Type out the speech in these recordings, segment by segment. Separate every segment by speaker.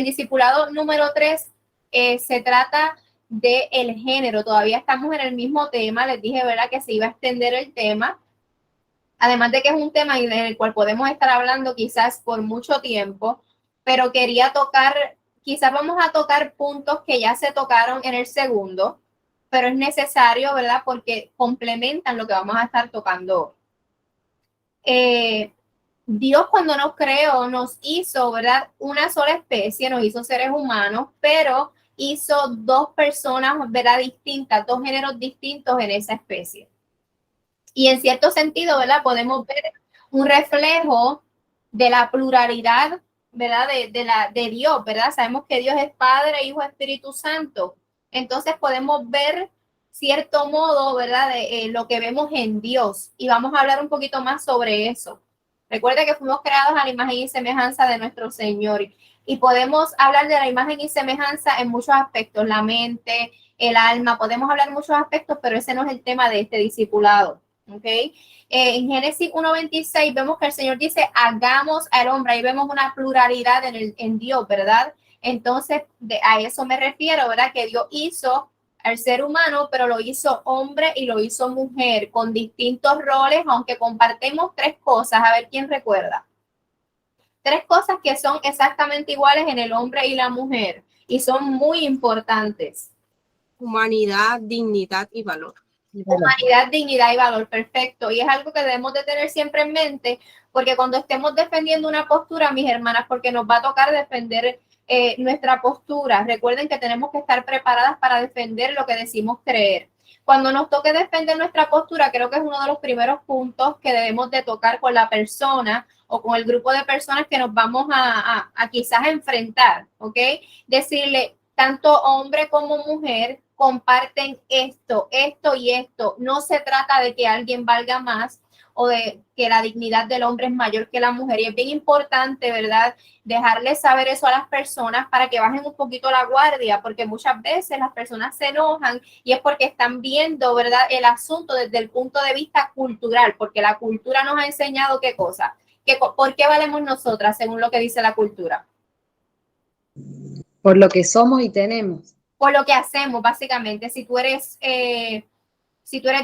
Speaker 1: El discipulado número 3 se trata del género. Todavía estamos en el mismo tema. Les dije, ¿verdad?, que se iba a extender el tema. Además de que es un tema en el cual podemos estar hablando quizás por mucho tiempo, pero quería tocar, quizás vamos a tocar puntos que ya se tocaron en el segundo, pero es necesario, ¿verdad?, porque complementan lo que vamos a estar tocando. Dios, cuando nos creó, nos hizo, ¿verdad?, una sola especie, nos hizo seres humanos, pero hizo dos personas, ¿verdad?, distintas, dos géneros distintos en esa especie. Y en cierto sentido, ¿verdad?, podemos ver un reflejo de la pluralidad, ¿verdad?, de Dios, ¿verdad? Sabemos que Dios es Padre, Hijo, Espíritu Santo. Entonces podemos ver cierto modo, ¿verdad?, de lo que vemos en Dios. Y vamos a hablar un poquito más sobre eso. Recuerda que fuimos creados a la imagen y semejanza de nuestro Señor. Y podemos hablar de la imagen y semejanza en muchos aspectos, la mente, el alma, podemos hablar en muchos aspectos, pero ese no es el tema de este discipulado. ¿Okay? En Génesis 1:26 vemos que el Señor dice, hagamos al hombre, ahí vemos una pluralidad en Dios, ¿verdad? Entonces, a eso me refiero, ¿verdad? Que Dios hizo al ser humano, pero lo hizo hombre y lo hizo mujer, con distintos roles, aunque compartimos tres cosas, a ver quién recuerda. Tres cosas que son exactamente iguales en el hombre y la mujer, y son muy importantes.
Speaker 2: Humanidad, dignidad y valor.
Speaker 1: Humanidad, dignidad y valor, perfecto. Y es algo que debemos de tener siempre en mente, porque cuando estemos defendiendo una postura, mis hermanas, porque nos va a tocar defender nuestra postura. Recuerden que tenemos que estar preparadas para defender lo que decimos creer. Cuando nos toque defender nuestra postura, creo que es uno de los primeros puntos que debemos de tocar con la persona o con el grupo de personas que nos vamos a quizás enfrentar, ¿ok? Decirle, tanto hombre como mujer comparten esto y esto. No se trata de que alguien valga más o de que la dignidad del hombre es mayor que la mujer. Y es bien importante, ¿verdad?, dejarles saber eso a las personas para que bajen un poquito la guardia, porque muchas veces las personas se enojan y es porque están viendo, ¿verdad?, el asunto desde el punto de vista cultural, porque la cultura nos ha enseñado qué cosa, ¿por qué valemos nosotras según lo que dice la cultura?
Speaker 3: Por lo que somos y tenemos.
Speaker 1: Por lo que hacemos, básicamente. Si tú eres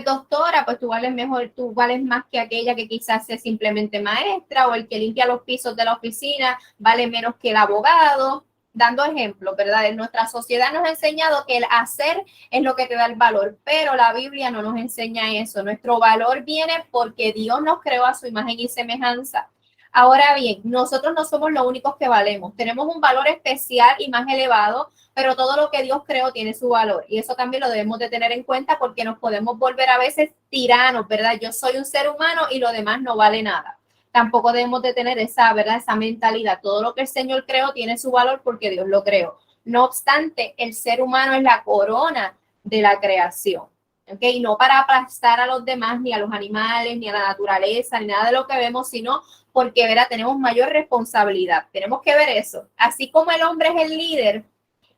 Speaker 1: doctora, pues tú vales mejor, tú vales más que aquella que quizás es simplemente maestra, o el que limpia los pisos de la oficina vale menos que el abogado, dando ejemplos, ¿verdad? En nuestra sociedad nos ha enseñado que el hacer es lo que te da el valor, pero la Biblia no nos enseña eso. Nuestro valor viene porque Dios nos creó a su imagen y semejanza. Ahora bien, nosotros no somos los únicos que valemos. Tenemos un valor especial y más elevado, pero todo lo que Dios creó tiene su valor. Y eso también lo debemos de tener en cuenta porque nos podemos volver a veces tiranos, ¿verdad? Yo soy un ser humano y lo demás no vale nada. Tampoco debemos de tener esa, ¿verdad?, esa mentalidad. Todo lo que el Señor creó tiene su valor porque Dios lo creó. No obstante, el ser humano es la corona de la creación. ¿Okay? No para aplastar a los demás, ni a los animales, ni a la naturaleza, ni nada de lo que vemos, sino porque, ¿verdad?, tenemos mayor responsabilidad. Tenemos que ver eso. Así como el hombre es el líder,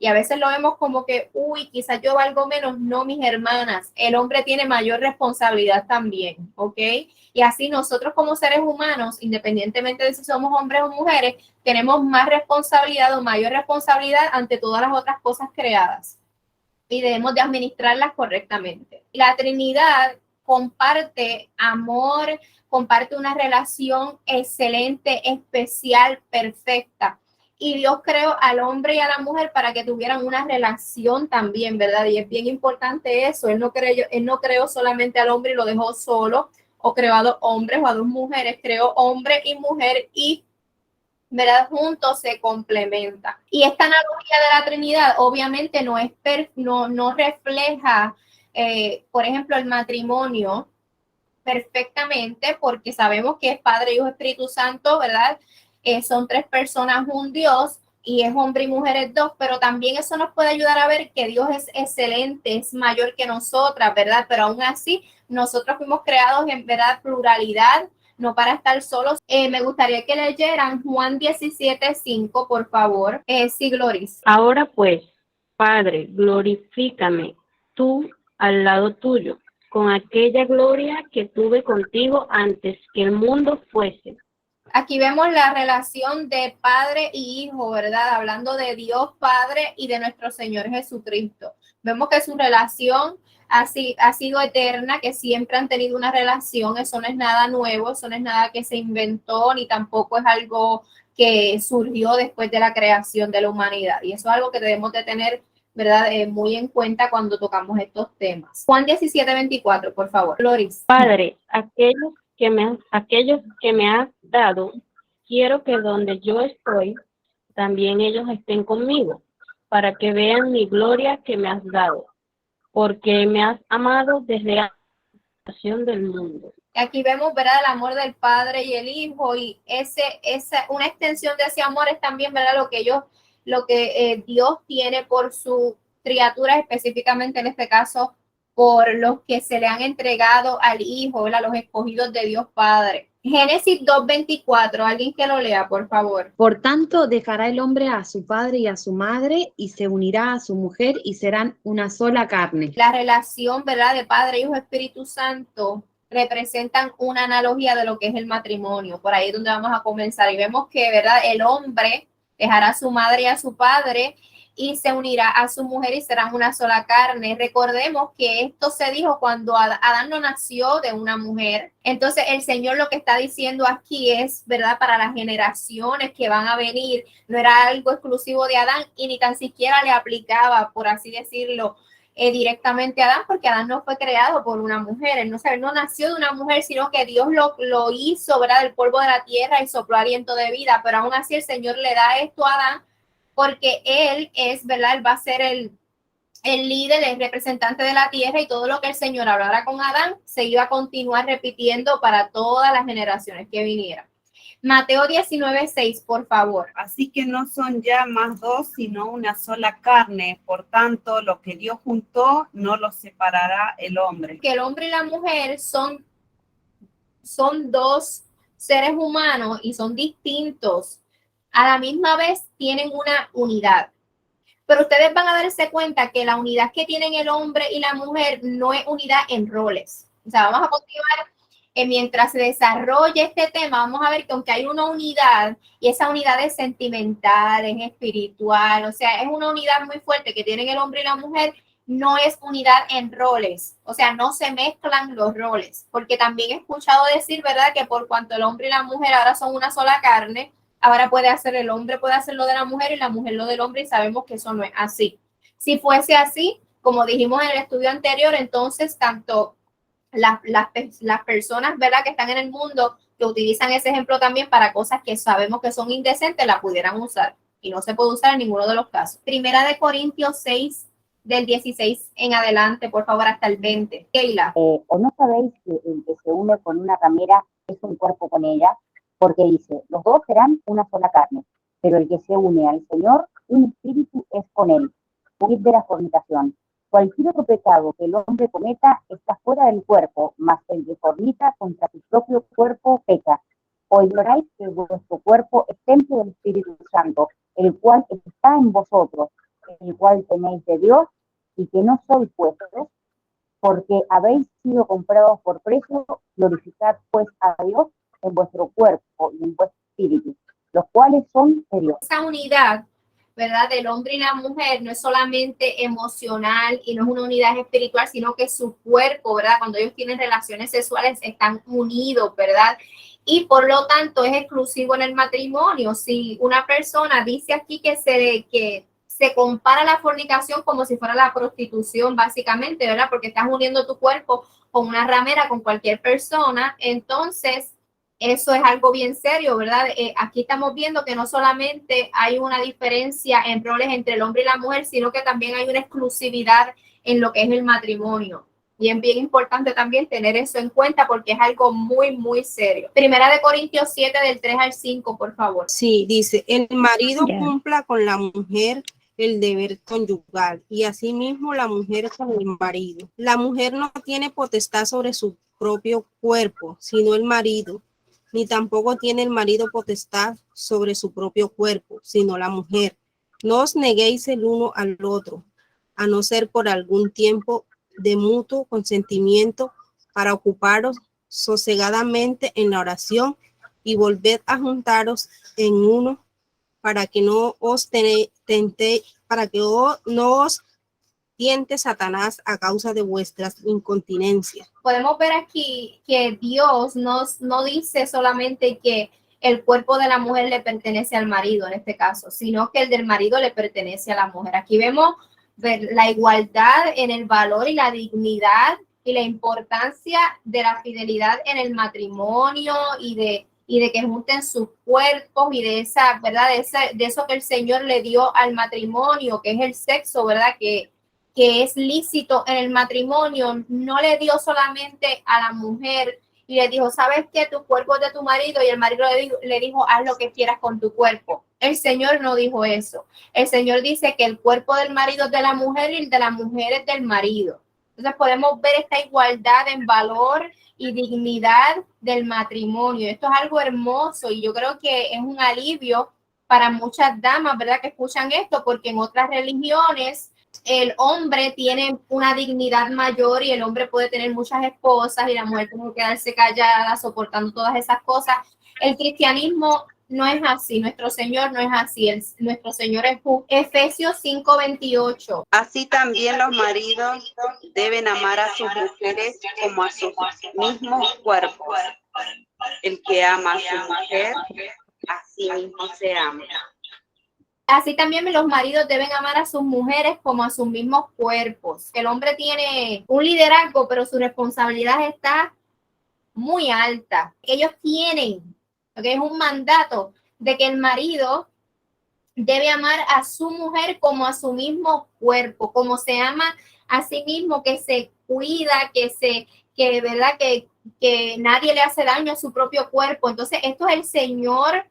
Speaker 1: y a veces lo vemos como que, uy, quizás yo valgo menos. No, mis hermanas, el hombre tiene mayor responsabilidad también, ¿ok? Y así nosotros como seres humanos, independientemente de si somos hombres o mujeres, tenemos más responsabilidad o mayor responsabilidad ante todas las otras cosas creadas. Y debemos de administrarlas correctamente. La Trinidad comparte amor, comparte una relación excelente, especial, perfecta. Y Dios creó al hombre y a la mujer para que tuvieran una relación también, ¿verdad? Y es bien importante eso. Él no creó solamente al hombre y lo dejó solo, o creó a dos hombres o a dos mujeres. Creó hombre y mujer y, ¿verdad?, juntos se complementan. Y esta analogía de la Trinidad obviamente no refleja, por ejemplo, el matrimonio perfectamente, porque sabemos que es Padre, Hijo, Espíritu Santo, ¿verdad? Son tres personas, un Dios, y es hombre y mujer es dos, pero también eso nos puede ayudar a ver que Dios es excelente, es mayor que nosotras, ¿verdad? Pero aún así, nosotros fuimos creados en, ¿verdad?, pluralidad, no para estar solos. Me gustaría que leyeran Juan 17:5, por favor. Sí, Gloris.
Speaker 4: Ahora pues, Padre, glorifícame tú al lado tuyo, con aquella gloria que tuve contigo antes que el mundo fuese.
Speaker 1: Aquí vemos la relación de padre y hijo, ¿verdad? Hablando de Dios Padre y de nuestro Señor Jesucristo. Vemos que su relación ha sido eterna, que siempre han tenido una relación. Eso no es nada nuevo, eso no es nada que se inventó, ni tampoco es algo que surgió después de la creación de la humanidad. Y eso es algo que debemos de tener, ¿verdad? Muy en cuenta cuando tocamos estos temas. Juan 17:24, por favor. Loris.
Speaker 4: Padre, aquellos que me has dado, quiero que donde yo estoy, también ellos estén conmigo, para que vean mi gloria que me has dado, porque me has amado desde la creación del mundo.
Speaker 1: Aquí vemos, ¿verdad?, el amor del Padre y el Hijo, y una extensión de ese amor es también, ¿verdad?, lo que Dios tiene por su criatura, específicamente en este caso, por los que se le han entregado al Hijo, ¿verdad?, los escogidos de Dios Padre. Génesis 2:24, alguien que lo lea, por favor.
Speaker 3: Por tanto, dejará el hombre a su padre y a su madre y se unirá a su mujer y serán una sola carne.
Speaker 1: La relación, ¿verdad?, de Padre, Hijo, Espíritu Santo representan una analogía de lo que es el matrimonio. Por ahí es donde vamos a comenzar. Y vemos que, ¿verdad?, el hombre dejará a su madre y a su padre y se unirá a su mujer y serán una sola carne. Recordemos que esto se dijo cuando Adán no nació de una mujer. Entonces el Señor lo que está diciendo aquí es, ¿verdad?, para las generaciones que van a venir. No era algo exclusivo de Adán y ni tan siquiera le aplicaba, por así decirlo, directamente a Adán, porque Adán no fue creado por una mujer, él no nació de una mujer, sino que Dios lo hizo, ¿verdad?, del polvo de la tierra y sopló aliento de vida, pero aún así el Señor le da esto a Adán porque él es, ¿verdad?, él va a ser el líder, el representante de la tierra, y todo lo que el Señor hablara con Adán se iba a continuar repitiendo para todas las generaciones que vinieran. Mateo 19:6, por favor.
Speaker 5: Así que no son ya más dos, sino una sola carne. Por tanto, lo que Dios juntó, no lo separará el hombre.
Speaker 1: Que el hombre y la mujer son dos seres humanos y son distintos. A la misma vez tienen una unidad. Pero ustedes van a darse cuenta que la unidad que tienen el hombre y la mujer no es unidad en roles. O sea, vamos a continuar. Mientras se desarrolle este tema, vamos a ver que aunque hay una unidad, y esa unidad es sentimental, es espiritual, o sea, es una unidad muy fuerte que tienen el hombre y la mujer, no es unidad en roles, o sea, no se mezclan los roles, porque también he escuchado decir, ¿verdad?, que por cuanto el hombre y la mujer ahora son una sola carne, ahora el hombre puede hacer lo de la mujer y la mujer lo del hombre, y sabemos que eso no es así. Si fuese así, como dijimos en el estudio anterior, entonces tanto las personas, ¿verdad?, que están en el mundo, que utilizan ese ejemplo también para cosas que sabemos que son indecentes, la pudieran usar, y no se puede usar en ninguno de los casos. Primera de Corintios 6, del 16 en adelante, por favor, hasta el 20. Keila.
Speaker 6: ¿O no sabéis que el que se une con una ramera es un cuerpo con ella? Porque dice, los dos serán una sola carne, pero el que se une al Señor, un espíritu es con él. Huid de la fornicación. Cualquier otro pecado que el hombre cometa está fuera del cuerpo, mas el que fornica contra su propio cuerpo peca. ¿O ignoráis que vuestro cuerpo es templo del Espíritu Santo, el cual está en vosotros, el cual tenéis de Dios, y que no sois vuestros, porque habéis sido comprados por precio? Glorificad pues a Dios en vuestro cuerpo y en vuestro espíritu, los cuales son de Dios.
Speaker 1: Esa unidad, ¿verdad?, del hombre y la mujer no es solamente emocional y no es una unidad espiritual, sino que su cuerpo, ¿verdad?, cuando ellos tienen relaciones sexuales están unidos, ¿verdad? Y por lo tanto es exclusivo en el matrimonio. Si una persona dice aquí que se compara la fornicación como si fuera la prostitución, básicamente, ¿verdad?, porque estás uniendo tu cuerpo con una ramera, con cualquier persona, entonces eso es algo bien serio, ¿verdad? Aquí estamos viendo que no solamente hay una diferencia en roles entre el hombre y la mujer, sino que también hay una exclusividad en lo que es el matrimonio. Y es bien importante también tener eso en cuenta porque es algo muy, muy serio. Primera de Corintios 7, del 3 al 5, por favor.
Speaker 2: Sí, dice, el marido cumpla con la mujer el deber conyugal y asimismo la mujer con el marido. La mujer no tiene potestad sobre su propio cuerpo, sino el marido, ni tampoco tiene el marido potestad sobre su propio cuerpo, sino la mujer. No os neguéis el uno al otro, a no ser por algún tiempo de mutuo consentimiento, para ocuparos sosegadamente en la oración y volved a juntaros en uno para que no os no os tiente Satanás a causa de vuestras incontinencias.
Speaker 1: Podemos ver aquí que Dios no dice solamente que el cuerpo de la mujer le pertenece al marido en este caso, sino que el del marido le pertenece a la mujer. Aquí vemos la igualdad en el valor y la dignidad y la importancia de la fidelidad en el matrimonio y de que junten sus cuerpos y de esa, ¿verdad? De eso que el Señor le dio al matrimonio, que es el sexo, ¿verdad? Que es lícito en el matrimonio, no le dio solamente a la mujer y le dijo, ¿sabes qué? Tu cuerpo es de tu marido, y el marido le dijo, haz lo que quieras con tu cuerpo. El Señor no dijo eso. El Señor dice que el cuerpo del marido es de la mujer y el de la mujer es del marido. Entonces podemos ver esta igualdad en valor y dignidad del matrimonio. Esto es algo hermoso y yo creo que es un alivio para muchas damas, ¿verdad? Que escuchan esto, porque en otras religiones el hombre tiene una dignidad mayor y el hombre puede tener muchas esposas y la mujer tiene que quedarse callada soportando todas esas cosas. El cristianismo no es así, nuestro Señor no es así, nuestro Señor es justo. Efesios 5:28.
Speaker 7: Así también los maridos deben amar a sus mujeres como a sus mismos cuerpos. El que ama a su mujer, a sí mismo se ama.
Speaker 1: Así también los maridos deben amar a sus mujeres como a sus mismos cuerpos. El hombre tiene un liderazgo, pero su responsabilidad está muy alta. Ellos tienen, porque es un mandato de que el marido debe amar a su mujer como a su mismo cuerpo, como se ama a sí mismo, que se cuida, ¿verdad? Que nadie le hace daño a su propio cuerpo. Entonces, esto es el Señor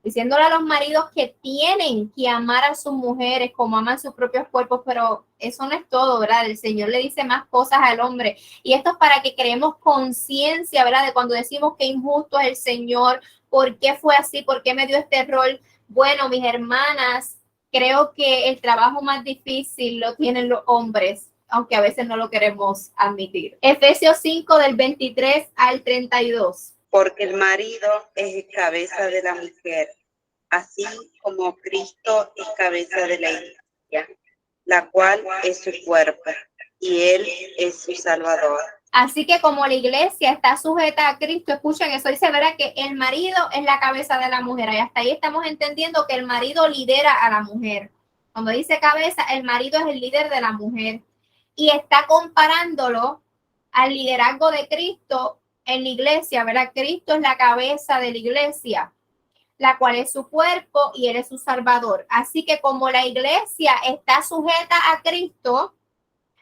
Speaker 1: diciéndole a los maridos que tienen que amar a sus mujeres como aman sus propios cuerpos, pero eso no es todo, ¿verdad? El Señor le dice más cosas al hombre, y esto es para que creemos conciencia, ¿verdad? De cuando decimos que injusto es el Señor, ¿por qué fue así? ¿Por qué me dio este rol? Bueno, mis hermanas, creo que el trabajo más difícil lo tienen los hombres, aunque a veces no lo queremos admitir. Efesios 5 del 23 al 32.
Speaker 7: Porque el marido es cabeza de la mujer, así como Cristo es cabeza de la iglesia, la cual es su cuerpo, y él es su Salvador.
Speaker 1: Así que como la iglesia está sujeta a Cristo, escuchen eso, dice, ¿verdad? Que el marido es la cabeza de la mujer. Y hasta ahí estamos entendiendo que el marido lidera a la mujer. Cuando dice cabeza, el marido es el líder de la mujer. Y está comparándolo al liderazgo de Cristo en la iglesia, ¿verdad? Cristo es la cabeza de la iglesia, la cual es su cuerpo y él es su Salvador. Así que como la iglesia está sujeta a Cristo,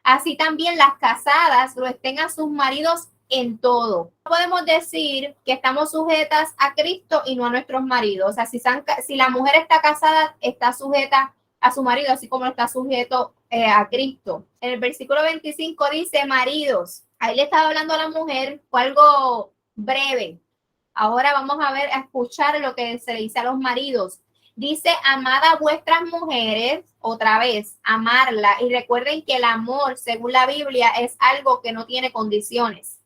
Speaker 1: así también las casadas lo estén a sus maridos en todo. No podemos decir que estamos sujetas a Cristo y no a nuestros maridos. O sea, si la mujer está casada, está sujeta a su marido, así como está sujeto a Cristo. En el versículo 25 dice, maridos. Ahí le estaba hablando a la mujer, fue algo breve. Ahora vamos a escuchar lo que se le dice a los maridos. Dice, amad a vuestras mujeres, otra vez, amarla. Y recuerden que el amor, según la Biblia, es algo que no tiene condiciones.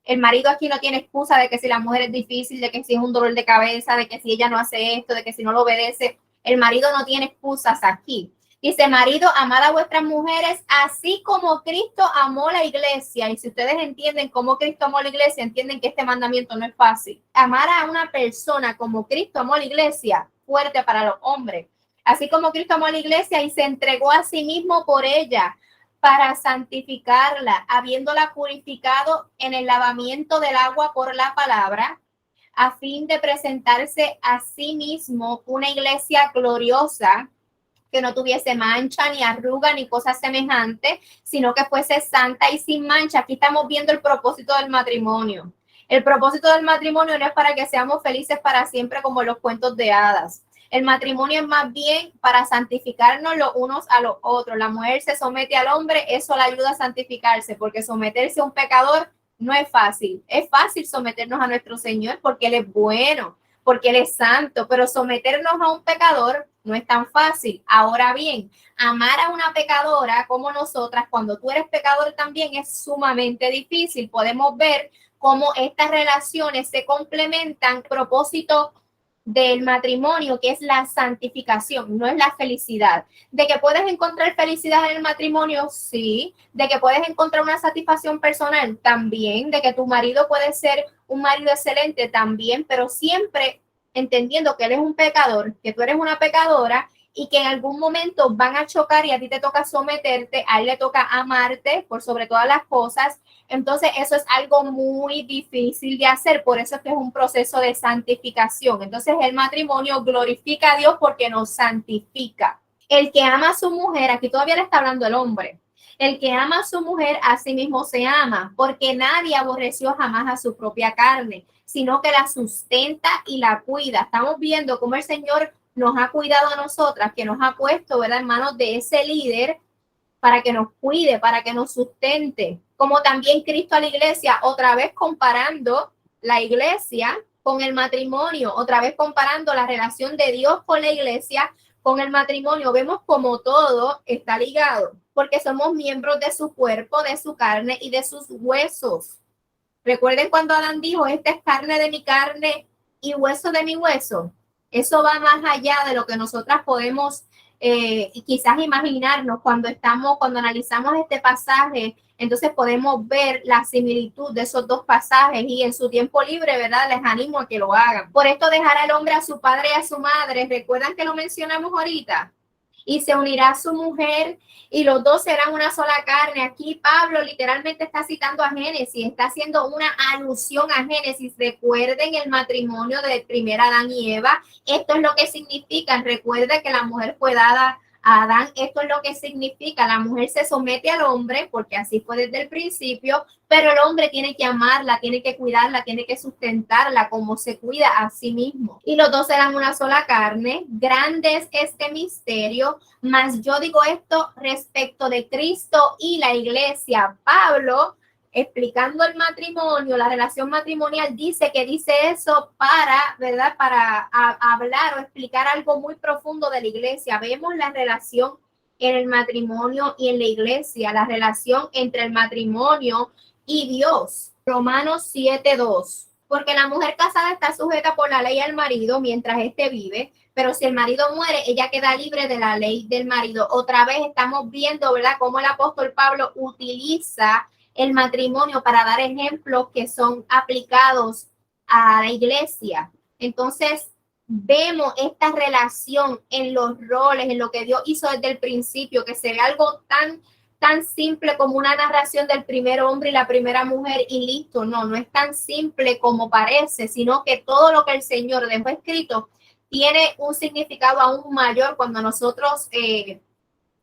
Speaker 1: El marido aquí no tiene excusa de que si la mujer es difícil, de que si es un dolor de cabeza, de que si ella no hace esto, de que si no lo obedece. El marido no tiene excusas aquí. Dice, marido, amad a vuestras mujeres, así como Cristo amó la iglesia. Y si ustedes entienden cómo Cristo amó la iglesia, entienden que este mandamiento no es fácil. Amar a una persona como Cristo amó la iglesia, fuerte para los hombres. Así como Cristo amó a la iglesia y se entregó a sí mismo por ella para santificarla, habiéndola purificado en el lavamiento del agua por la palabra, a fin de presentarse a sí mismo una iglesia gloriosa, que no tuviese mancha, ni arruga, ni cosas semejantes, sino que fuese santa y sin mancha. Aquí estamos viendo el propósito del matrimonio. El propósito del matrimonio no es para que seamos felices para siempre como los cuentos de hadas. El matrimonio es más bien para santificarnos los unos a los otros. La mujer se somete al hombre, eso la ayuda a santificarse, porque someterse a un pecador no es fácil. Es fácil someternos a nuestro Señor porque Él es bueno, porque Él es santo, pero someternos a un pecador no es tan fácil. Ahora bien, amar a una pecadora como nosotras, cuando tú eres pecador también, es sumamente difícil. Podemos ver cómo estas relaciones se complementan. Propósito del matrimonio, que es la santificación, no es la felicidad. De que puedes encontrar felicidad en el matrimonio, sí. De que puedes encontrar una satisfacción personal, también. De que tu marido puede ser un marido excelente, también, pero siempre entendiendo que él es un pecador, que tú eres una pecadora, y que en algún momento van a chocar y a ti te toca someterte, a él le toca amarte por sobre todas las cosas. Entonces eso es algo muy difícil de hacer, por eso es que es un proceso de santificación. Entonces el matrimonio glorifica a Dios porque nos santifica. El que ama a su mujer, aquí todavía le está hablando el hombre, el que ama a su mujer a sí mismo se ama, porque nadie aborreció jamás a su propia carne, sino que la sustenta y la cuida. Estamos viendo cómo el Señor nos ha cuidado a nosotras, que nos ha puesto, ¿verdad?, en manos de ese líder para que nos cuide, para que nos sustente. Como también Cristo a la iglesia, otra vez comparando la iglesia con el matrimonio, otra vez comparando la relación de Dios con la iglesia con el matrimonio. Vemos como todo está ligado, porque somos miembros de su cuerpo, de su carne y de sus huesos. Recuerden cuando Adán dijo, esta es carne de mi carne y hueso de mi hueso. Eso va más allá de lo que nosotras podemos quizás imaginarnos cuando analizamos este pasaje. Entonces podemos ver la similitud de esos dos pasajes y en su tiempo libre, ¿verdad? Les animo a que lo hagan. Por esto dejará el hombre a su padre y a su madre. ¿Recuerdan que lo mencionamos ahorita? Y se unirá a su mujer y los dos serán una sola carne. Aquí Pablo literalmente está citando a Génesis, está haciendo una alusión a Génesis. Recuerden el matrimonio de primer Adán y Eva. Esto es lo que significa. Recuerden que la mujer fue dada a Adán. Esto es lo que significa. La mujer se somete al hombre, porque así fue desde el principio, pero el hombre tiene que amarla, tiene que cuidarla, tiene que sustentarla como se cuida a sí mismo. Y los dos serán una sola carne. Grande es este misterio, mas yo digo esto respecto de Cristo y la iglesia. Pablo, explicando el matrimonio, la relación matrimonial, dice eso para, ¿verdad?, para hablar o explicar algo muy profundo de la iglesia. Vemos la relación en el matrimonio y en la iglesia, la relación entre el matrimonio y Dios. Romanos 7:2. Porque la mujer casada está sujeta por la ley al marido mientras éste vive, pero si el marido muere, ella queda libre de la ley del marido. Otra vez estamos viendo, ¿verdad?, cómo el apóstol Pablo utiliza el matrimonio para dar ejemplos que son aplicados a la iglesia. Entonces, vemos esta relación en los roles, en lo que Dios hizo desde el principio, que se ve algo tan simple como una narración del primer hombre y la primera mujer y listo. No es tan simple como parece, sino que todo lo que el Señor dejó escrito tiene un significado aún mayor cuando nosotros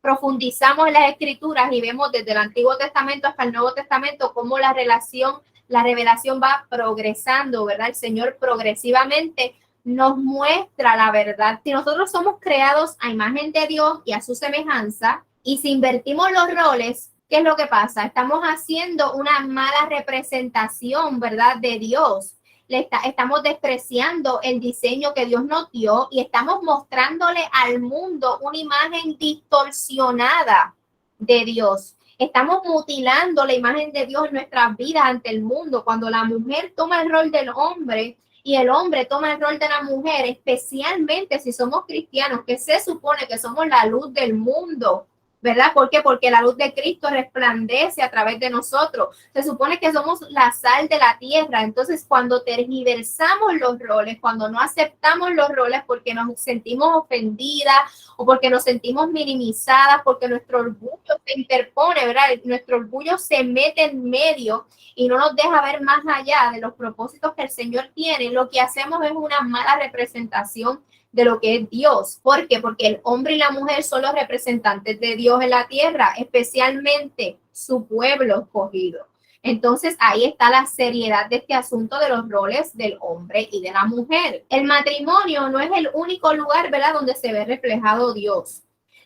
Speaker 1: profundizamos en las escrituras y vemos desde el Antiguo Testamento hasta el Nuevo Testamento cómo la revelación va progresando, ¿verdad? El Señor progresivamente nos muestra la verdad. Si nosotros somos creados a imagen de Dios y a su semejanza, y si invertimos los roles, ¿qué es lo que pasa? Estamos haciendo una mala representación, ¿verdad?, de Dios. Estamos despreciando el diseño que Dios nos dio y estamos mostrándole al mundo una imagen distorsionada de Dios. Estamos mutilando la imagen de Dios en nuestras vidas ante el mundo. Cuando la mujer toma el rol del hombre y el hombre toma el rol de la mujer, especialmente si somos cristianos, que se supone que somos la luz del mundo, ¿verdad? ¿Por qué? Porque la luz de Cristo resplandece a través de nosotros. Se supone que somos la sal de la tierra. Entonces, cuando tergiversamos los roles, cuando no aceptamos los roles porque nos sentimos ofendidas o porque nos sentimos minimizadas, porque nuestro orgullo se interpone, ¿verdad? Nuestro orgullo se mete en medio y no nos deja ver más allá de los propósitos que el Señor tiene, lo que hacemos es una mala representación de lo que es Dios. ¿Por qué? Porque el hombre y la mujer son los representantes de Dios en la tierra, especialmente su pueblo escogido. Entonces ahí está la seriedad de este asunto de los roles del hombre y de la mujer. El matrimonio no es el único lugar, ¿verdad?, donde se ve reflejado Dios.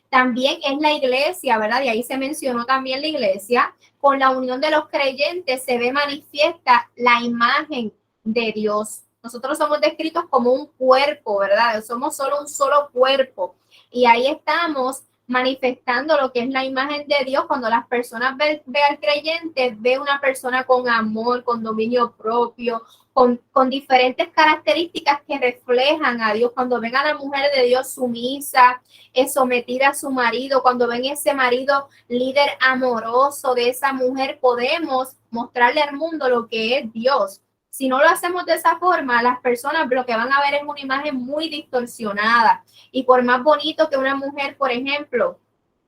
Speaker 1: También es la iglesia, ¿verdad? Y ahí se mencionó también la iglesia. Con la unión de los creyentes se ve manifiesta la imagen de Dios. Nosotros somos descritos como un cuerpo, ¿verdad? Somos solo un solo cuerpo. Y ahí estamos manifestando lo que es la imagen de Dios. Cuando las personas ve al creyente, ve una persona con amor, con dominio propio, con diferentes características que reflejan a Dios. Cuando ven a la mujer de Dios sumisa, sometida a su marido, cuando ven ese marido líder amoroso de esa mujer, podemos mostrarle al mundo lo que es Dios. Si no lo hacemos de esa forma, las personas lo que van a ver es una imagen muy distorsionada. Y por más bonito que una mujer, por ejemplo,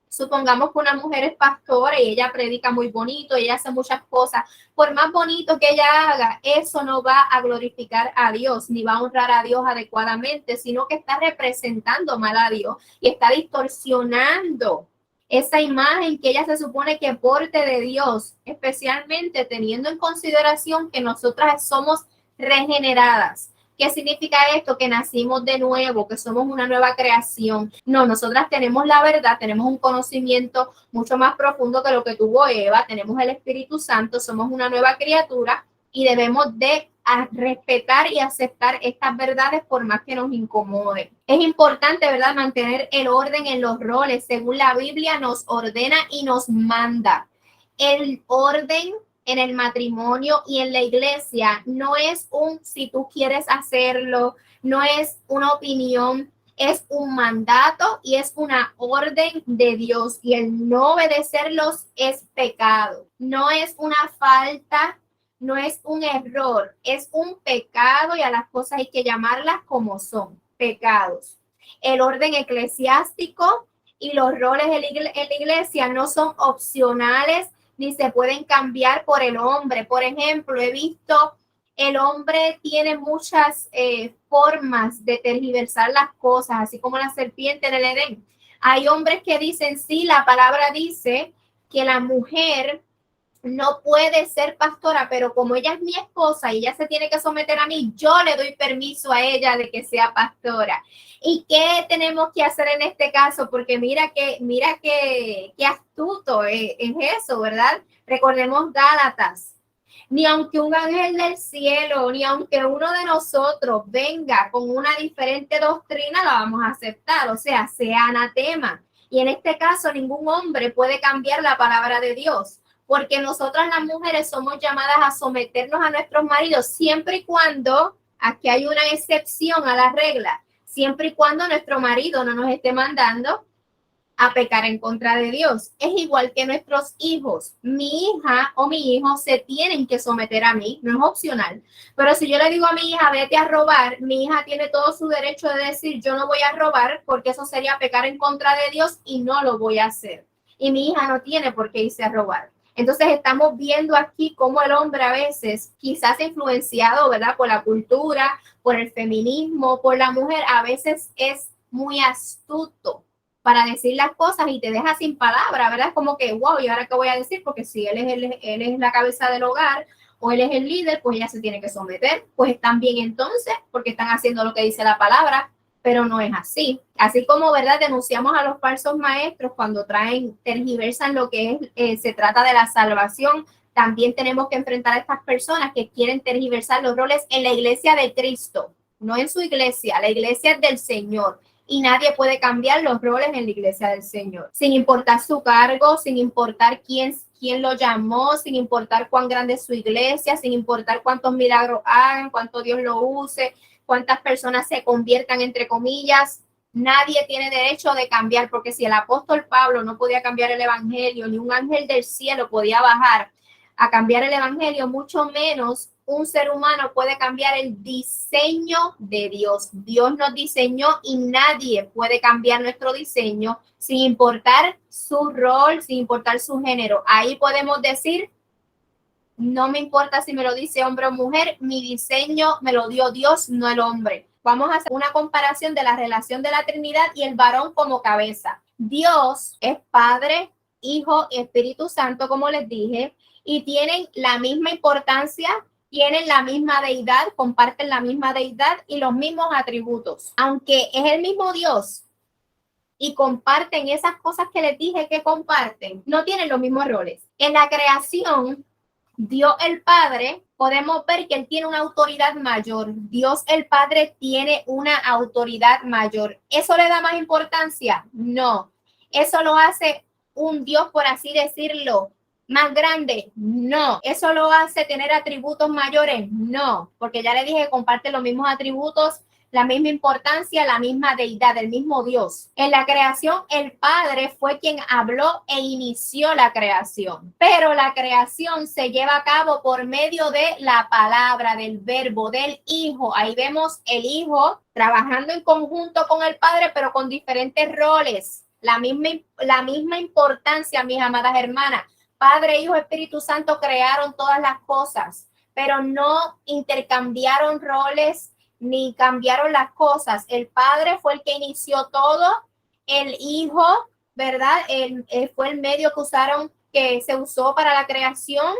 Speaker 1: supongamos que una mujer es pastora y ella predica muy bonito, ella hace muchas cosas, por más bonito que ella haga, eso no va a glorificar a Dios, ni va a honrar a Dios adecuadamente, sino que está representando mal a Dios y está distorsionando esa imagen que ella se supone que porte de Dios, especialmente teniendo en consideración que nosotras somos regeneradas. ¿Qué significa esto? Que nacimos de nuevo, que somos una nueva creación. No, nosotras tenemos la verdad, tenemos un conocimiento mucho más profundo que lo que tuvo Eva, tenemos el Espíritu Santo, somos una nueva criatura y debemos de respetar y aceptar estas verdades por más que nos incomoden. Es importante, ¿verdad?, mantener el orden en los roles según la Biblia nos ordena y nos manda. El orden en el matrimonio y en la iglesia no es un si tú quieres hacerlo, no es una opinión, es un mandato y es una orden de Dios, y el no obedecerlos es pecado, no es una falta, no es un error, es un pecado, y a las cosas hay que llamarlas como son, pecados. El orden eclesiástico y los roles en la iglesia no son opcionales ni se pueden cambiar por el hombre. Por ejemplo, he visto, el hombre tiene muchas formas de tergiversar las cosas, así como la serpiente en el Edén. Hay hombres que dicen, sí, la palabra dice que la mujer no puede ser pastora, pero como ella es mi esposa y ella se tiene que someter a mí, yo le doy permiso a ella de que sea pastora. ¿Y qué tenemos que hacer en este caso? Porque mira que astuto es eso, ¿verdad? Recordemos Gálatas. Ni aunque un ángel del cielo, ni aunque uno de nosotros venga con una diferente doctrina, la vamos a aceptar, o sea anatema. Y en este caso, ningún hombre puede cambiar la palabra de Dios, porque nosotras las mujeres somos llamadas a someternos a nuestros maridos siempre y cuando, aquí hay una excepción a la regla, siempre y cuando nuestro marido no nos esté mandando a pecar en contra de Dios. Es igual que nuestros hijos. Mi hija o mi hijo se tienen que someter a mí, no es opcional. Pero si yo le digo a mi hija, vete a robar, mi hija tiene todo su derecho de decir, yo no voy a robar, porque eso sería pecar en contra de Dios y no lo voy a hacer. Y mi hija no tiene por qué irse a robar. Entonces estamos viendo aquí cómo el hombre a veces, quizás influenciado, ¿verdad?, por la cultura, por el feminismo, por la mujer, a veces es muy astuto para decir las cosas y te deja sin palabra, ¿verdad? Como que, wow, ¿y ahora qué voy a decir? Porque si él es la cabeza del hogar o él es el líder, pues ella se tiene que someter. Pues están bien entonces, porque están haciendo lo que dice la palabra, pero no es así. Así como, ¿verdad?, denunciamos a los falsos maestros cuando tergiversan lo que se trata de la salvación, también tenemos que enfrentar a estas personas que quieren tergiversar los roles en la iglesia de Cristo, no en su iglesia, la iglesia es del Señor. Y nadie puede cambiar los roles en la iglesia del Señor, sin importar su cargo, sin importar quién lo llamó, sin importar cuán grande es su iglesia, sin importar cuántos milagros hagan, cuánto Dios lo use, cuántas personas se conviertan, entre comillas. Nadie tiene derecho de cambiar, porque si el apóstol Pablo no podía cambiar el evangelio, ni un ángel del cielo podía bajar a cambiar el evangelio, mucho menos un ser humano puede cambiar el diseño de Dios. Dios nos diseñó y nadie puede cambiar nuestro diseño sin importar su rol, sin importar su género. Ahí podemos decir, no me importa si me lo dice hombre o mujer, mi diseño me lo dio Dios, no el hombre. Vamos a hacer una comparación de la relación de la Trinidad y el varón como cabeza. Dios es Padre, Hijo y Espíritu Santo, como les dije, y tienen la misma importancia, tienen la misma deidad, comparten la misma deidad y los mismos atributos. Aunque es el mismo Dios y comparten esas cosas que les dije que comparten, no tienen los mismos roles. En la creación, Dios el Padre, podemos ver que Él tiene una autoridad mayor. Dios el Padre tiene una autoridad mayor. ¿Eso le da más importancia? No. ¿Eso lo hace un Dios, por así decirlo, más grande? No. ¿Eso lo hace tener atributos mayores? No, porque ya le dije que comparte los mismos atributos, la misma importancia, la misma deidad, el mismo Dios. En la creación, el Padre fue quien habló e inició la creación, pero la creación se lleva a cabo por medio de la palabra, del verbo, del Hijo. Ahí vemos el Hijo trabajando en conjunto con el Padre, pero con diferentes roles. La misma importancia, mis amadas hermanas. Padre, Hijo, Espíritu Santo crearon todas las cosas, pero no intercambiaron roles ni cambiaron las cosas. El Padre fue el que inició todo, el Hijo, ¿verdad? Fue el medio que se usó para la creación,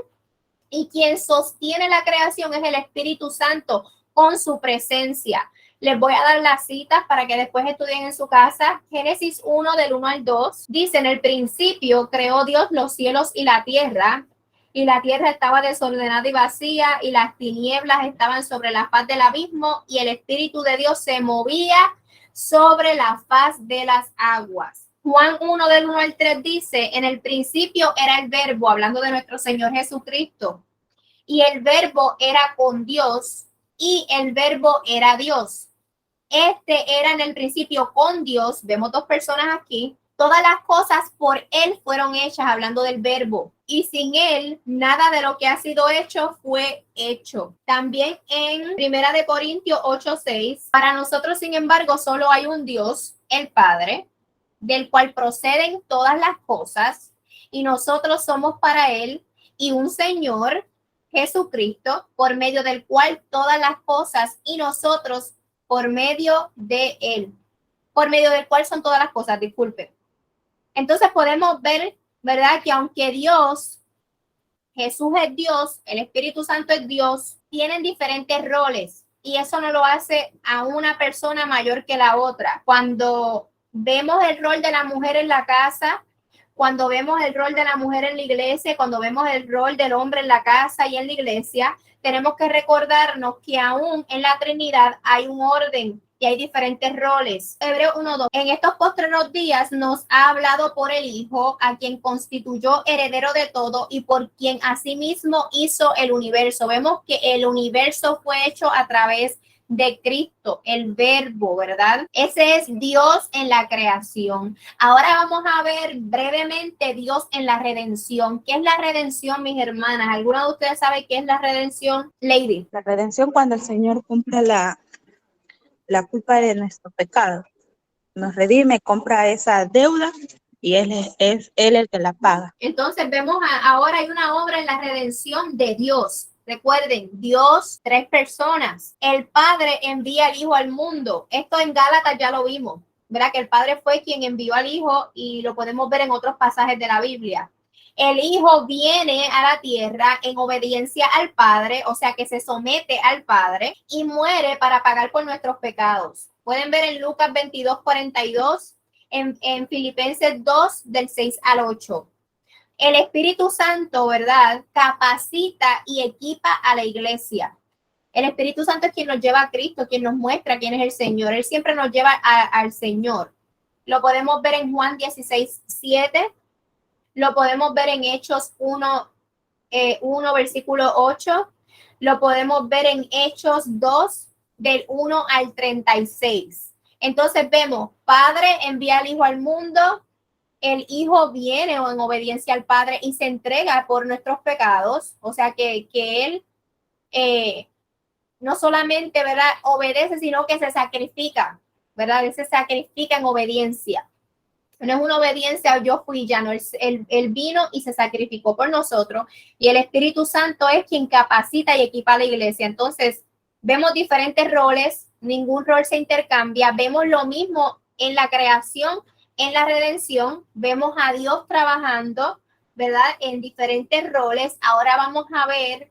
Speaker 1: y quien sostiene la creación es el Espíritu Santo con su presencia. Les voy a dar las citas para que después estudien en su casa. Génesis 1 del 1 al 2. Dice: en el principio creó Dios los cielos y la tierra estaba desordenada y vacía, y las tinieblas estaban sobre la faz del abismo, y el Espíritu de Dios se movía sobre la faz de las aguas. Juan 1 del 1 al 3 dice: en el principio era el Verbo, hablando de nuestro Señor Jesucristo, y el Verbo era con Dios, y el Verbo era Dios. Este era en el principio con Dios. Vemos dos personas aquí. Todas las cosas por Él fueron hechas, hablando del Verbo, y sin Él nada de lo que ha sido hecho fue hecho. También en 1 Corintios 8:6, para nosotros, sin embargo, solo hay un Dios, el Padre, del cual proceden todas las cosas, y nosotros somos para Él, y un Señor, Jesucristo, por medio del cual todas las cosas, y nosotros por medio de Él, por medio del cual son todas las cosas, disculpen. Entonces podemos ver, ¿verdad?, que aunque Dios, Jesús es Dios, el Espíritu Santo es Dios, tienen diferentes roles, y eso no lo hace a una persona mayor que la otra. Cuando vemos el rol de la mujer en la casa, cuando vemos el rol de la mujer en la iglesia, cuando vemos el rol del hombre en la casa y en la iglesia, tenemos que recordarnos que aún en la Trinidad hay un orden y hay diferentes roles. Hebreos 1:2. En estos postreros días nos ha hablado por el Hijo, a quien constituyó heredero de todo y por quien asimismo hizo el universo. Vemos que el universo fue hecho a través de Cristo, el Verbo, ¿verdad? Ese es Dios en la creación. Ahora vamos a ver brevemente Dios en la redención. ¿Qué es la redención, mis hermanas? ¿Alguna de ustedes sabe qué es la redención? Lady.
Speaker 8: La redención, cuando el Señor cumple la culpa de nuestro pecado, nos redime, compra esa deuda y Él es Él el que la paga.
Speaker 1: Entonces vemos ahora hay una obra en la redención de Dios. Recuerden, Dios, tres personas. El Padre envía al Hijo al mundo. Esto en Gálatas ya lo vimos, ¿verdad? Que el Padre fue quien envió al Hijo, y lo podemos ver en otros pasajes de la Biblia. El Hijo viene a la tierra en obediencia al Padre, o sea que se somete al Padre y muere para pagar por nuestros pecados. Pueden ver en Lucas 22:42, en Filipenses 2, del 6 al 8. El Espíritu Santo, ¿verdad?, capacita y equipa a la iglesia. El Espíritu Santo es quien nos lleva a Cristo, quien nos muestra quién es el Señor. Él siempre nos lleva al Señor. Lo podemos ver en Juan 16:7. Lo podemos ver en Hechos 1, versículo 8. Lo podemos ver en Hechos 2, del 1 al 36. Entonces vemos, Padre envía al Hijo al mundo, el Hijo viene en obediencia al Padre y se entrega por nuestros pecados. O sea que Él no solamente, ¿verdad?, obedece, sino que se sacrifica, ¿verdad? Él se sacrifica en obediencia. No es una obediencia, yo fui ya, no, él vino y se sacrificó por nosotros, y el Espíritu Santo es quien capacita y equipa a la iglesia. Entonces, vemos diferentes roles, ningún rol se intercambia, vemos lo mismo en la creación, en la redención, vemos a Dios trabajando, ¿verdad?, en diferentes roles. Ahora vamos a ver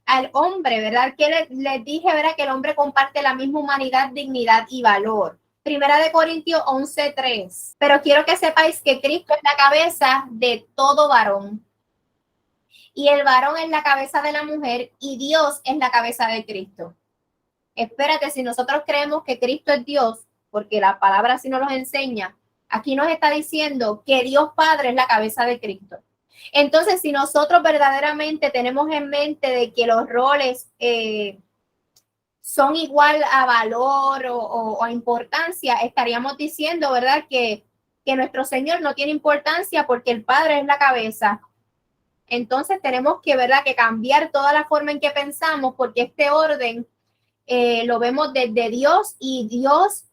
Speaker 1: al hombre, ¿verdad? Que les dije, ¿verdad?, que el hombre comparte la misma humanidad, dignidad y valor. 1 Corintios 11:3. Pero quiero que sepáis que Cristo es la cabeza de todo varón, y el varón es la cabeza de la mujer, y Dios es la cabeza de Cristo. Espérate, si nosotros creemos que Cristo es Dios, porque la palabra así nos lo enseña, Aquí nos está diciendo que Dios Padre es la cabeza de Cristo. Entonces, si nosotros verdaderamente tenemos en mente de que los roles son igual a valor o a importancia, estaríamos diciendo, ¿verdad?, que nuestro Señor no tiene importancia porque el Padre es la cabeza. Entonces tenemos que, ¿verdad?, que cambiar toda la forma en que pensamos, porque este orden lo vemos desde Dios, y Dios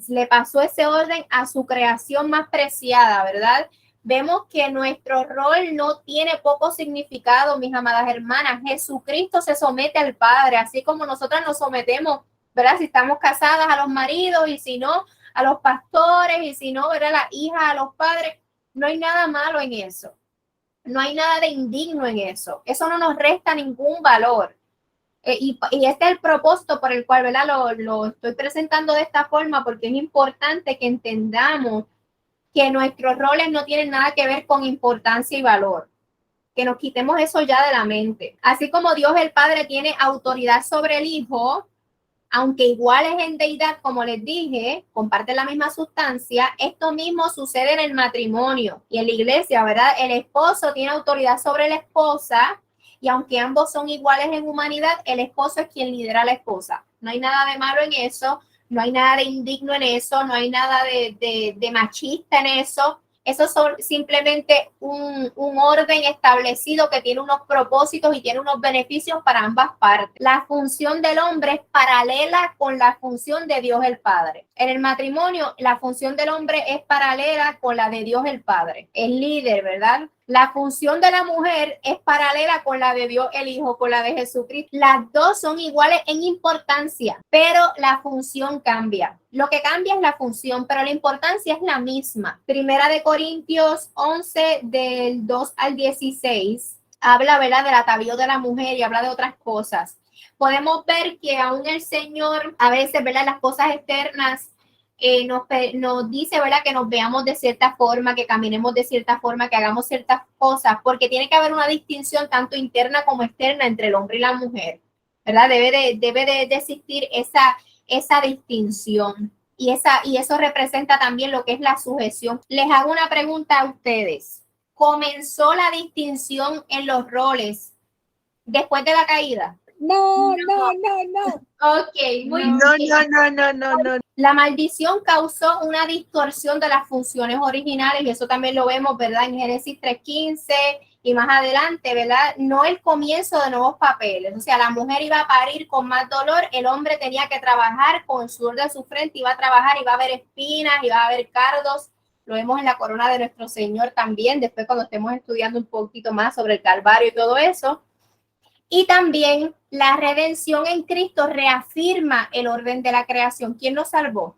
Speaker 1: le pasó ese orden a su creación más preciada, ¿verdad? Vemos que nuestro rol no tiene poco significado, mis amadas hermanas. Jesucristo se somete al Padre, así como nosotras nos sometemos, ¿verdad? Si estamos casadas, a los maridos, y si no, a los pastores, y si no, ¿verdad?, las hijas a los padres. No hay nada malo en eso. No hay nada de indigno en eso. Eso no nos resta ningún valor. Y este es el propósito por el cual, ¿verdad?, lo estoy presentando de esta forma, porque es importante que entendamos que nuestros roles no tienen nada que ver con importancia y valor. Que nos quitemos eso ya de la mente. Así como Dios el Padre tiene autoridad sobre el Hijo, aunque iguales en deidad, como les dije, comparten la misma sustancia, esto mismo sucede en el matrimonio y en la iglesia, ¿verdad? El esposo tiene autoridad sobre la esposa, y aunque ambos son iguales en humanidad, el esposo es quien lidera a la esposa. No hay nada de malo en eso, no hay nada de indigno en eso, no hay nada de machista en eso. Eso es simplemente un orden establecido que tiene unos propósitos y tiene unos beneficios para ambas partes. La función del hombre es paralela con la función de Dios el Padre. En el matrimonio, la función del hombre es paralela con la de Dios el Padre. El líder, ¿verdad? La función de la mujer es paralela con la de Dios el Hijo, con la de Jesucristo. Las dos son iguales en importancia, pero la función cambia. Lo que cambia es la función, pero la importancia es la misma. Primera de Corintios 11, del 2 al 16, habla, ¿verdad?, del atavío de la mujer y habla de otras cosas. Podemos ver que aún el Señor, a veces, ¿verdad?, las cosas externas, nos dice, ¿verdad?, que nos veamos de cierta forma, que caminemos de cierta forma, que hagamos ciertas cosas, porque tiene que haber una distinción tanto interna como externa entre el hombre y la mujer, ¿verdad? Debe de existir esa distinción, y eso representa también lo que es la sujeción. Les hago una pregunta a ustedes. ¿Comenzó la distinción en los roles después de la caída?
Speaker 9: No.
Speaker 1: Ok, muy bien.
Speaker 9: No.
Speaker 1: La maldición causó una distorsión de las funciones originales, y eso también lo vemos, ¿verdad?, en Génesis 3:15 y más adelante, ¿verdad? No el comienzo de nuevos papeles. O sea, la mujer iba a parir con más dolor, el hombre tenía que trabajar con el sudor de su frente, iba a trabajar, iba a haber espinas, iba a haber cardos. Lo vemos en la corona de nuestro Señor también, después cuando estemos estudiando un poquito más sobre el Calvario y todo eso. Y también la redención en Cristo reafirma el orden de la creación. ¿Quién nos salvó?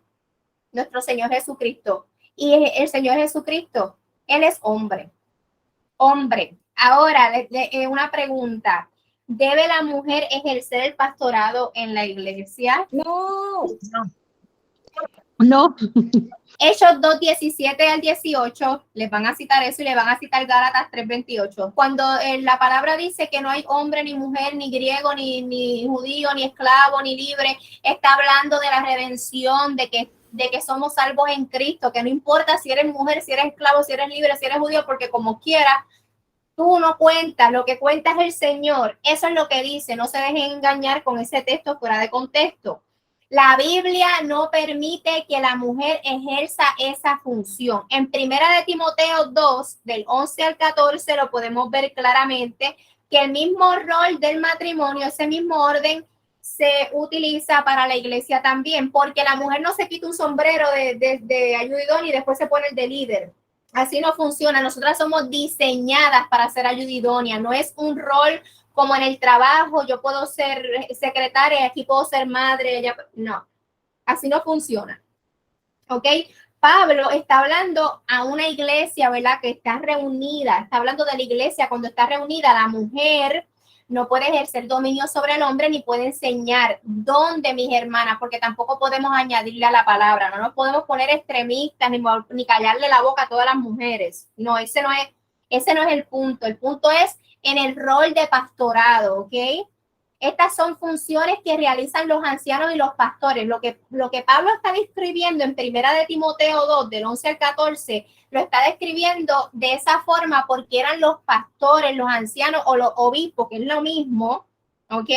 Speaker 1: Nuestro Señor Jesucristo. Y el Señor Jesucristo, Él es hombre. Hombre. Ahora, una pregunta. ¿Debe la mujer ejercer el pastorado en la iglesia?
Speaker 9: No.
Speaker 1: Hechos 2:17 al 18, les van a citar eso, y le van a citar Gálatas 3:28. Cuando la palabra dice que no hay hombre, ni mujer, ni griego, ni judío, ni esclavo, ni libre, está hablando de la redención, de que somos salvos en Cristo, que no importa si eres mujer, si eres esclavo, si eres libre, si eres judío, porque como quiera, tú no cuentas, lo que cuenta es el Señor. Eso es lo que dice, no se dejen engañar con ese texto fuera de contexto. La Biblia no permite que la mujer ejerza esa función. En Primera de Timoteo 2, del 11 al 14, lo podemos ver claramente, que el mismo rol del matrimonio, ese mismo orden, se utiliza para la iglesia también, porque la mujer no se quita un sombrero de ayudidón y después se pone el de líder. Así no funciona. Nosotras somos diseñadas para ser ayudidóneas. No es un rol como en el trabajo, yo puedo ser secretaria, aquí puedo ser madre. No, así no funciona. ¿Ok? Pablo está hablando a una iglesia, ¿verdad?, que está reunida. Está hablando de la iglesia cuando está reunida. La mujer no puede ejercer dominio sobre el hombre ni puede enseñar. ¿Dónde, mis hermanas? Porque tampoco podemos añadirle a la palabra. No nos podemos poner extremistas ni callarle la boca a todas las mujeres. No, ese no es el punto. El punto es en el rol de pastorado, ¿ok? Estas son funciones que realizan los ancianos y los pastores. Lo que Pablo está describiendo en 1 de Timoteo 2, del 11 al 14, lo está describiendo de esa forma porque eran los pastores, los ancianos o los obispos, que es lo mismo, ¿ok?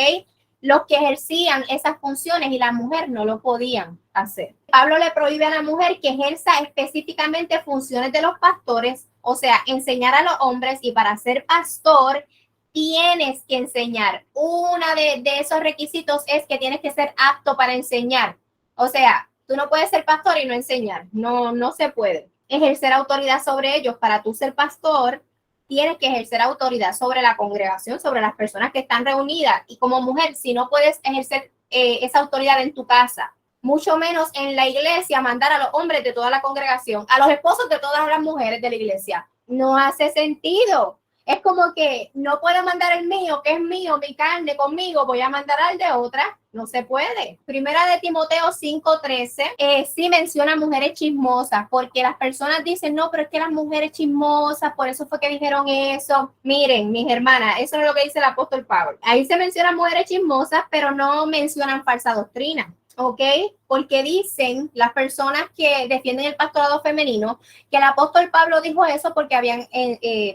Speaker 1: Los que ejercían esas funciones y la mujer no lo podían hacer. Pablo le prohíbe a la mujer que ejerza específicamente funciones de los pastores, o sea, enseñar a los hombres, y para ser pastor tienes que enseñar. Una de esos requisitos es que tienes que ser apto para enseñar. O sea, tú no puedes ser pastor y no enseñar. No se puede. Ejercer autoridad sobre ellos. Para tú ser pastor, tienes que ejercer autoridad sobre la congregación, sobre las personas que están reunidas. Y como mujer, si no puedes ejercer esa autoridad en tu casa, mucho menos en la iglesia, mandar a los hombres de toda la congregación, a los esposos de todas las mujeres de la iglesia, no hace sentido. Es como que no puedo mandar el mío, que es mío, mi carne conmigo, voy a mandar al de otra. No se puede. 1 de Timoteo 5:13 sí menciona mujeres chismosas, porque las personas dicen, no, pero es que las mujeres chismosas, por eso fue que dijeron eso. Miren, mis hermanas, eso es lo que dice el apóstol Pablo. Ahí se mencionan mujeres chismosas, pero no mencionan falsa doctrina. ¿Ok? Porque dicen las personas que defienden el pastorado femenino que el apóstol Pablo dijo eso porque habían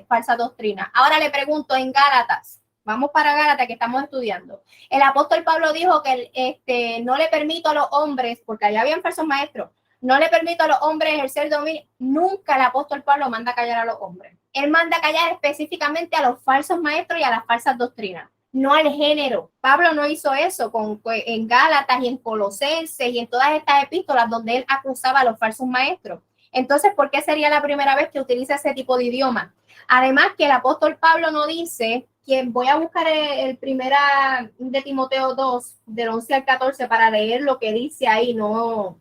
Speaker 1: falsa doctrina. Ahora le pregunto, en Gálatas, vamos para Gálatas que estamos estudiando, el apóstol Pablo dijo que no le permito a los hombres, porque allá habían falsos maestros, no le permito a los hombres ejercer dominio. Nunca el apóstol Pablo manda a callar a los hombres. Él manda a callar específicamente a los falsos maestros y a las falsas doctrinas, no al género. Pablo no hizo eso en Gálatas y en Colosenses y en todas estas epístolas donde él acusaba a los falsos maestros. Entonces, ¿por qué sería la primera vez que utiliza ese tipo de idioma? Además que el apóstol Pablo no dice, que voy a buscar el 1 de Timoteo 2, del 11 al 14 para leer lo que dice ahí, no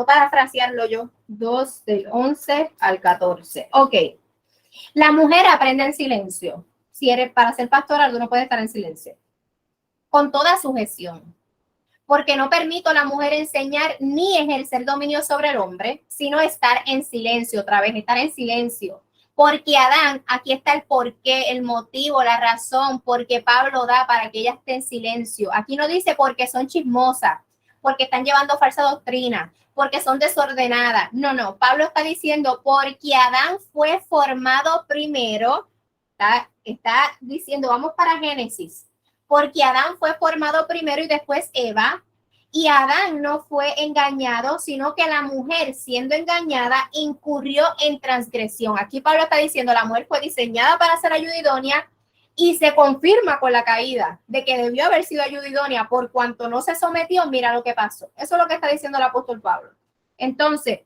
Speaker 1: parafrasearlo yo, 2 del 11 al 14. Ok, la mujer aprende en silencio. Si eres para ser pastoral, tú no puedes estar en silencio. Con toda sujeción. Porque no permito a la mujer enseñar ni ejercer dominio sobre el hombre, sino estar en silencio, otra vez, estar en silencio. Porque Adán, aquí está el porqué, el motivo, la razón, porque Pablo da para que ella esté en silencio. Aquí no dice porque son chismosas, porque están llevando falsa doctrina, porque son desordenadas. No, Pablo está diciendo porque Adán fue formado primero. Está diciendo, vamos para Génesis, porque Adán fue formado primero y después Eva, y Adán no fue engañado, sino que la mujer, siendo engañada, incurrió en transgresión. Aquí Pablo está diciendo, la mujer fue diseñada para ser ayuda idónea y se confirma con la caída de que debió haber sido ayuda idónea por cuanto no se sometió. Mira lo que pasó. Eso es lo que está diciendo el apóstol Pablo. Entonces,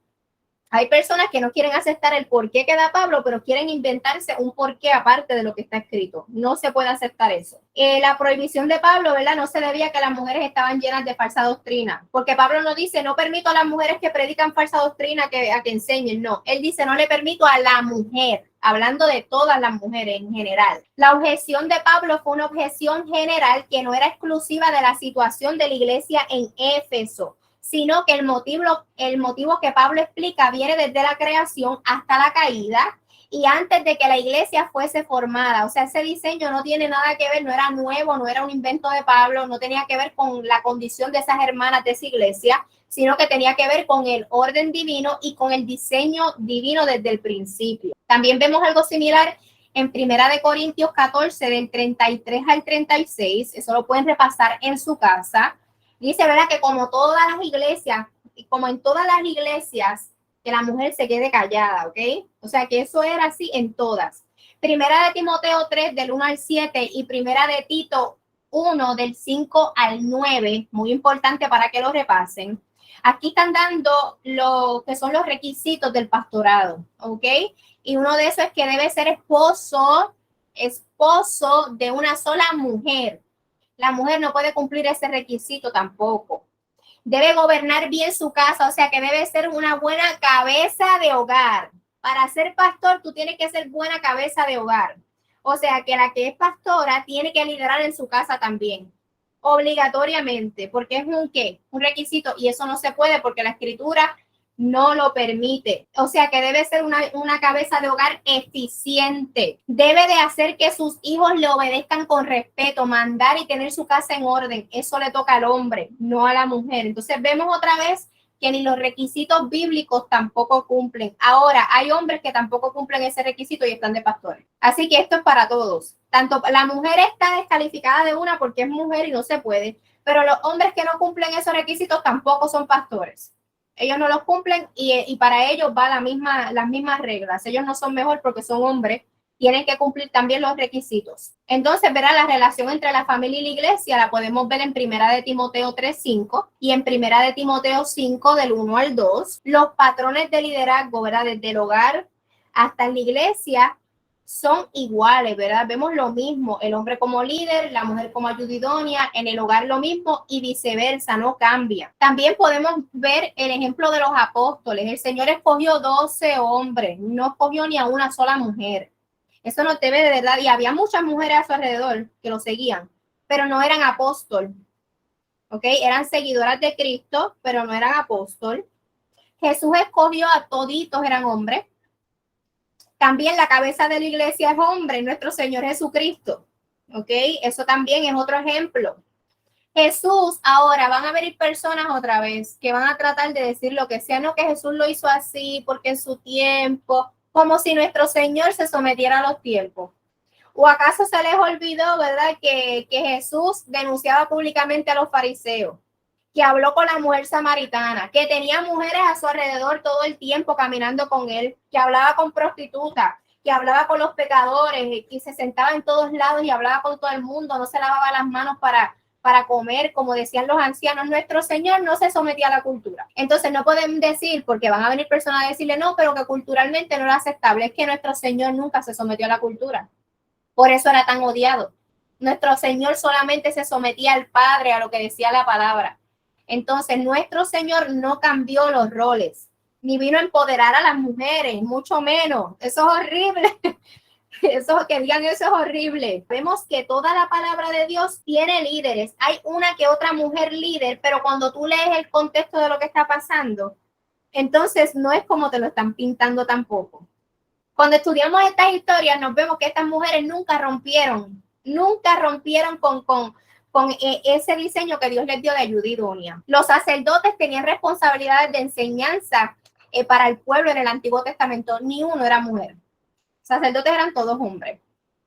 Speaker 1: hay personas que no quieren aceptar el porqué que da Pablo, pero quieren inventarse un porqué aparte de lo que está escrito. No se puede aceptar eso. La prohibición de Pablo, ¿verdad? No se debía a que las mujeres estaban llenas de falsa doctrina, porque Pablo no dice, no permito a las mujeres que predican falsa doctrina a que enseñen. No, él dice, no le permito a la mujer, hablando de todas las mujeres en general. La objeción de Pablo fue una objeción general que no era exclusiva de la situación de la iglesia en Éfeso, sino que el motivo que Pablo explica viene desde la creación hasta la caída y antes de que la iglesia fuese formada. O sea, ese diseño no tiene nada que ver, no era nuevo, no era un invento de Pablo, no tenía que ver con la condición de esas hermanas de esa iglesia, sino que tenía que ver con el orden divino y con el diseño divino desde el principio. También vemos algo similar en 1 de Corintios 14, del 33 al 36, eso lo pueden repasar en su casa. Dice, ¿verdad? Que como todas las iglesias, como en todas las iglesias, que la mujer se quede callada, ¿ok? O sea, que eso era así en todas. 1 de Timoteo 3, del 1 al 7 y 1 de Tito 1, del 5 al 9, muy importante para que lo repasen. Aquí están dando lo que son los requisitos del pastorado, ¿ok? Y uno de esos es que debe ser esposo de una sola mujer. La mujer no puede cumplir ese requisito tampoco. Debe gobernar bien su casa, o sea que debe ser una buena cabeza de hogar. Para ser pastor, tú tienes que ser buena cabeza de hogar. O sea que la que es pastora tiene que liderar en su casa también, obligatoriamente, porque es un requisito, y eso no se puede porque la escritura no lo permite. O sea que debe ser una cabeza de hogar eficiente. Debe de hacer que sus hijos le obedezcan con respeto, mandar y tener su casa en orden. Eso le toca al hombre, no a la mujer. Entonces vemos otra vez que ni los requisitos bíblicos tampoco cumplen. Ahora, hay hombres que tampoco cumplen ese requisito y están de pastores. Así que esto es para todos. Tanto la mujer está descalificada de una porque es mujer y no se puede, pero los hombres que no cumplen esos requisitos tampoco son pastores. Ellos no los cumplen y para ellos va las mismas reglas. Ellos no son mejor porque son hombres, tienen que cumplir también los requisitos. Entonces, verá, la relación entre la familia y la iglesia la podemos ver en 1 de Timoteo 3:5 y en 1 de Timoteo 5 del 1 al 2. Los patrones de liderazgo, ¿verdad? Desde el hogar hasta en la iglesia son iguales, ¿verdad? Vemos lo mismo, el hombre como líder, la mujer como ayuda idónea, en el hogar lo mismo y viceversa, no cambia. También podemos ver el ejemplo de los apóstoles. El Señor escogió 12 hombres, no escogió ni a una sola mujer. Eso nos debe de verdad, y había muchas mujeres a su alrededor que lo seguían, pero no eran apóstol, ¿ok? Eran seguidoras de Cristo, pero no eran apóstol. Jesús escogió a toditos, eran hombres. También la cabeza de la iglesia es hombre, nuestro Señor Jesucristo. ¿Ok? Eso también es otro ejemplo. Jesús, ahora van a venir personas otra vez que van a tratar de decir lo que sea, no, que Jesús lo hizo así porque en su tiempo, como si nuestro Señor se sometiera a los tiempos. ¿O acaso se les olvidó, verdad, que Jesús denunciaba públicamente a los fariseos, que habló con la mujer samaritana, que tenía mujeres a su alrededor todo el tiempo caminando con él, que hablaba con prostitutas, que hablaba con los pecadores, que se sentaba en todos lados y hablaba con todo el mundo, no se lavaba las manos para comer, como decían los ancianos? Nuestro Señor no se sometía a la cultura. Entonces no pueden decir, porque van a venir personas a decirle, no, pero que culturalmente no era aceptable. Es que nuestro Señor nunca se sometió a la cultura. Por eso era tan odiado. Nuestro Señor solamente se sometía al Padre, a lo que decía la palabra. Entonces, nuestro Señor no cambió los roles, ni vino a empoderar a las mujeres, mucho menos. Eso es horrible. Eso que digan eso es horrible. Vemos que toda la palabra de Dios tiene líderes. Hay una que otra mujer líder, pero cuando tú lees el contexto de lo que está pasando, entonces no es como te lo están pintando tampoco. Cuando estudiamos estas historias, nos vemos que estas mujeres nunca rompieron con ese diseño que Dios les dio de ayuda idónea. Los sacerdotes tenían responsabilidades de enseñanza para el pueblo en el Antiguo Testamento. Ni uno era mujer. Sacerdotes eran todos hombres.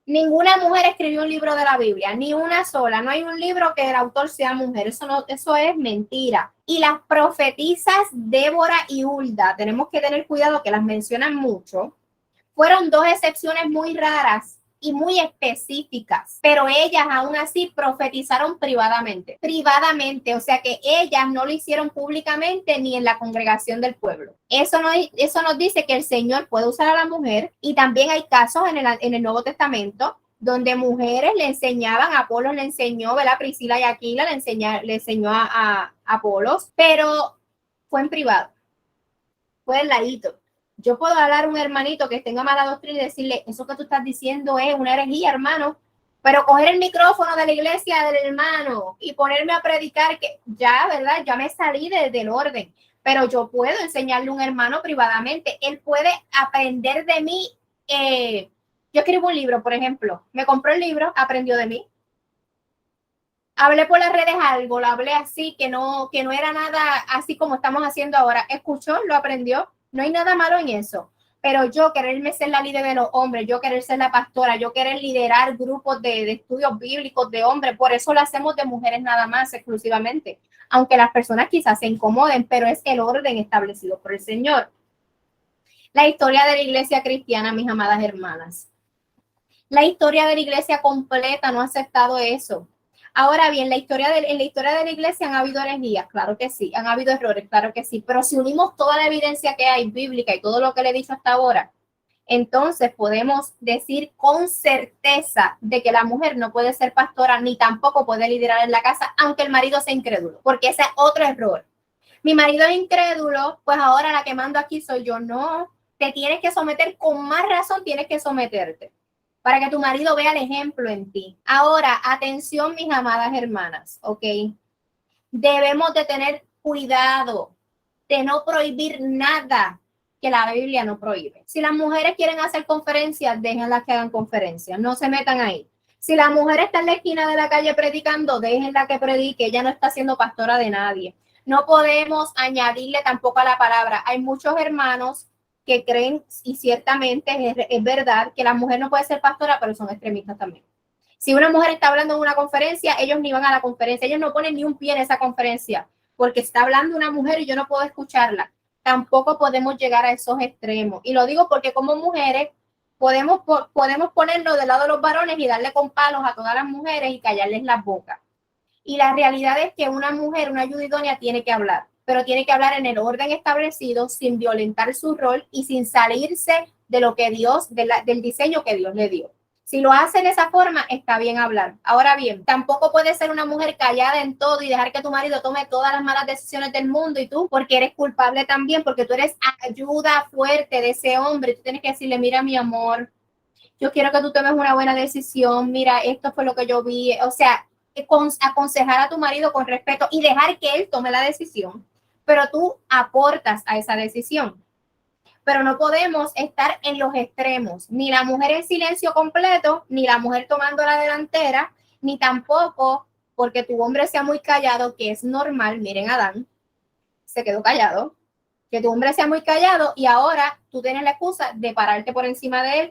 Speaker 1: Ninguna mujer escribió un libro de la Biblia, ni una sola. No hay un libro que el autor sea mujer. Eso es mentira. Y las profetisas Débora y Hulda, tenemos que tener cuidado que las mencionan mucho. Fueron dos excepciones muy raras y muy específicas, pero ellas aún así profetizaron privadamente, o sea que ellas no lo hicieron públicamente ni en la congregación del pueblo. Eso nos dice que el Señor puede usar a la mujer, y también hay casos en el Nuevo Testamento donde mujeres le enseñaban, Apolos le enseñó, ¿verdad? Priscila y Aquila le enseñó a Apolos, pero fue en privado, fue en ladito. Yo puedo hablar a un hermanito que tenga mala doctrina y decirle, eso que tú estás diciendo es una herejía, hermano, pero coger el micrófono de la iglesia del hermano y ponerme a predicar, que ya, ¿verdad? Ya me salí del orden, pero yo puedo enseñarle a un hermano privadamente. Él puede aprender de mí. Yo escribo un libro, por ejemplo, me compró el libro, aprendió de mí. Hablé por las redes algo, lo hablé así, que no era nada así como estamos haciendo ahora. Escuchó, lo aprendió. No hay nada malo en eso, pero yo quererme ser la líder de los hombres, yo querer ser la pastora, yo querer liderar grupos de estudios bíblicos de hombres, por eso lo hacemos de mujeres nada más, exclusivamente, aunque las personas quizás se incomoden, pero es el orden establecido por el Señor. La historia de la iglesia cristiana, mis amadas hermanas. La historia de la iglesia completa no ha aceptado eso. Ahora bien, en la historia de la iglesia han habido herejías, claro que sí, han habido errores, claro que sí, pero si unimos toda la evidencia que hay bíblica y todo lo que le he dicho hasta ahora, entonces podemos decir con certeza de que la mujer no puede ser pastora ni tampoco puede liderar en la casa, aunque el marido sea incrédulo, porque ese es otro error. Mi marido es incrédulo, pues ahora la que mando aquí soy yo. No, te tienes que someter, con más razón tienes que someterte, para que tu marido vea el ejemplo en ti. Ahora, atención, mis amadas hermanas, ¿ok? Debemos de tener cuidado de no prohibir nada que la Biblia no prohíbe. Si las mujeres quieren hacer conferencias, déjenlas que hagan conferencias, no se metan ahí. Si la mujer está en la esquina de la calle predicando, déjenla que predique, ella no está siendo pastora de nadie. No podemos añadirle tampoco a la palabra. Hay muchos hermanos que creen, y ciertamente es verdad, que la mujer no puede ser pastora, pero son extremistas también. Si una mujer está hablando en una conferencia, ellos ni van a la conferencia, ellos no ponen ni un pie en esa conferencia, porque está hablando una mujer y yo no puedo escucharla. Tampoco podemos llegar a esos extremos. Y lo digo porque como mujeres podemos ponernos del lado de los varones y darle con palos a todas las mujeres y callarles las bocas. Y la realidad es que una mujer, una ayuda idónea, tiene que hablar, pero tiene que hablar en el orden establecido, sin violentar su rol y sin salirse de lo que Dios, del diseño que Dios le dio. Si lo hace de esa forma, está bien hablar. Ahora bien, tampoco puedes ser una mujer callada en todo y dejar que tu marido tome todas las malas decisiones del mundo y tú, porque eres culpable también, porque tú eres ayuda fuerte de ese hombre. Tú tienes que decirle, mira, mi amor, yo quiero que tú tomes una buena decisión. Mira, esto fue lo que yo vi. O sea, aconsejar a tu marido con respeto y dejar que él tome la decisión, pero tú aportas a esa decisión. Pero no podemos estar en los extremos, ni la mujer en silencio completo, ni la mujer tomando la delantera, ni tampoco porque tu hombre sea muy callado, que es normal. Miren, Adán se quedó callado, que tu hombre sea muy callado y ahora tú tienes la excusa de pararte por encima de él